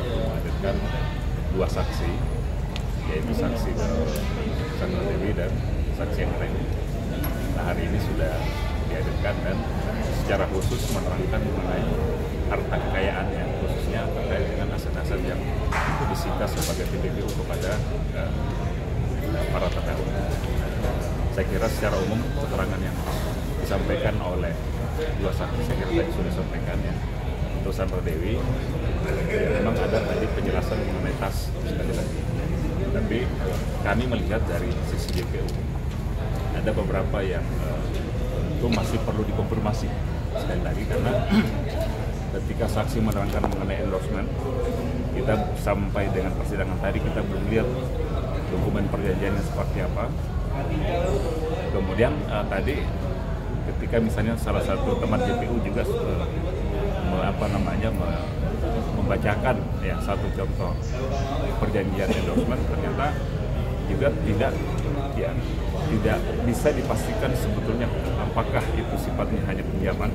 menghadirkan dua saksi, yaitu saksi Sandra Dewi dan saksi yang lain. Nah, hari ini sudah dihadirkan dan secara khusus menerangkan mengenai harta kekayaannya, khususnya terkait dengan aset-aset yang disita sebagai TPPU kepada para terdakwa. Saya kira secara umum keterangan yang disampaikan oleh dua saksi saya kira tadi sudah disampaikan ya. Untuk Sandra Dewi, ya memang ada tadi penjelasan mengenai tas sekali lagi. Tapi kami melihat dari sisi JPU ada beberapa yang itu masih perlu dikonfirmasi sekali lagi karena ketika saksi menerangkan mengenai endorsement, kita sampai dengan persidangan tadi kita belum lihat dokumen perjanjiannya seperti apa. Kemudian tadi ketika misalnya salah satu teman JPU juga membacakan ya satu contoh perjanjian endorsement, ternyata juga tidak bisa dipastikan sebetulnya apakah itu sifatnya hanya pinjaman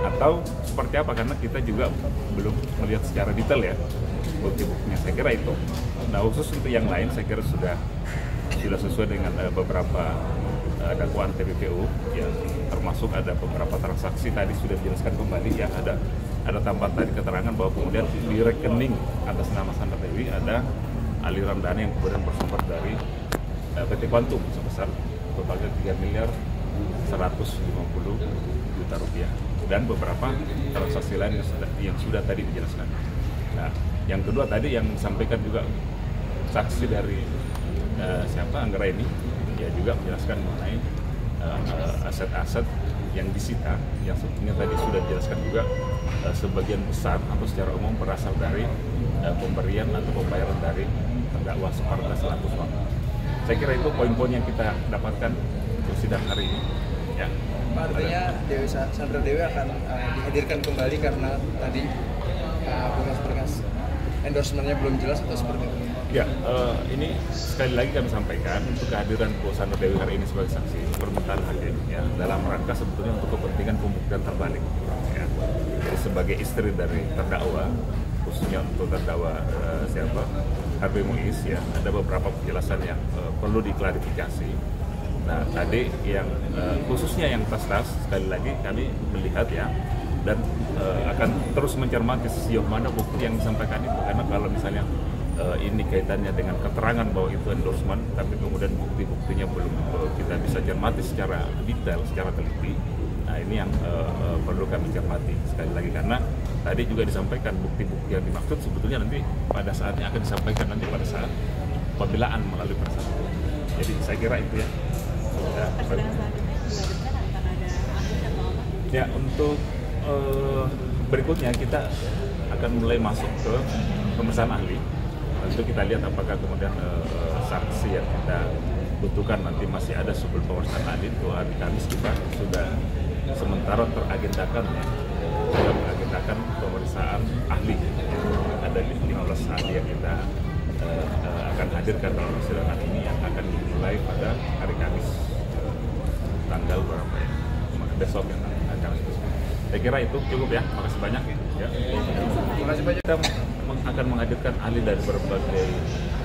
atau seperti apa, karena kita juga belum melihat secara detail ya bukti-buktinya. Saya kira itu. Nah, khusus untuk yang lain saya kira sudah sesuai dengan beberapa dakwaan TPPU ya, termasuk ada beberapa transaksi tadi sudah dijelaskan kembali ya, ada tambahan tadi keterangan bahwa kemudian di rekening atas nama Sandra Dewi ada aliran dana yang kemudian bersumber dari PT Quantum sebesar totalnya 3.150 miliar dan beberapa transaksi lain yang sudah tadi dijelaskan. Nah, yang kedua tadi yang disampaikan juga saksi dari Anggra ini ya juga menjelaskan mengenai aset-aset yang disita yang sebetulnya tadi sudah dijelaskan juga sebagian besar atau secara umum berasal dari pemberian atau pembayaran dari terdakwa Suparta selaku suami. Saya kira itu poin-poin yang kita dapatkan untuk sidang hari ini. Ya. Artinya Sandra Dewi akan dihadirkan kembali karena tadi berkas-berkas endorsementnya belum jelas atau seperti itu? Ya, ini sekali lagi kami sampaikan untuk kehadiran Bu Sandra Dewi hari ini sebagai saksi permintaan hakim ya, dalam rangka sebetulnya untuk kepentingan pembuktian terbalik ya. Jadi sebagai istri dari terdakwa, khususnya untuk terdakwa Harvey Muiz ya, ada beberapa penjelasan yang perlu diklarifikasi. Nah, tadi yang khususnya yang tas-tas sekali lagi kami melihat ya, dan akan terus mencermati sejauh mana bukti yang disampaikan itu, karena kalau misalnya ini kaitannya dengan keterangan bahwa itu endorsement, tapi kemudian bukti-buktinya belum kita bisa cermati secara detail, secara teliti. Nah, ini yang perlu kami cermati sekali lagi, karena tadi juga disampaikan bukti-bukti yang dimaksud sebetulnya nanti pada saatnya akan disampaikan nanti pada saat pembelaan melalui persidangan. Jadi saya kira itu ya. Persidangan selanjutnya dilanjutkan akan ada ahli atau apa? Ya, untuk berikutnya kita akan mulai masuk ke pemeriksaan ahli. Tentu kita lihat apakah kemudian saksi yang kita butuhkan nanti masih ada sebelum pemeriksaan ahli. Itu hari Kamis kita sudah sementara teragendakan ya, sudah mengagendakan pemeriksaan ahli. Ada 15 ahli yang kita akan hadirkan dalam persidangan ini yang akan dimulai pada hari Kamis tanggal berapa ya? Besok yang akan selesai. Saya kira itu cukup ya. Makasih banyak ya. Terima kasih banyak. Kita akan menghadirkan ahli dari berbagai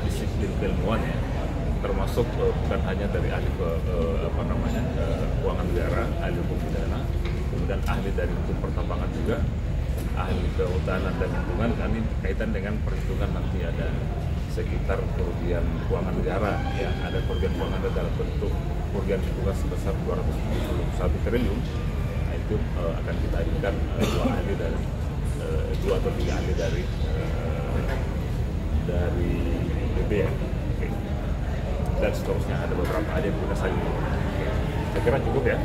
disiplin keilmuan ya, termasuk bukan hanya dari ahli keuangan negara, ahli hukum pidana, kemudian ahli dari hukum pertambangan juga, ahli kehutanan dan lingkungan. Kami kaitan dengan perhitungan nanti ada sekitar kerugian keuangan negara ya, ada kerugian keuangan dalam bentuk kerugian lingkungan sebesar 271 triliun. Nah, itu akan kita hadirkan dua ahli dari 2 atau 3 ahli dari BBN dan seterusnya ada beberapa ahli yang sudah saya kira cukup ya.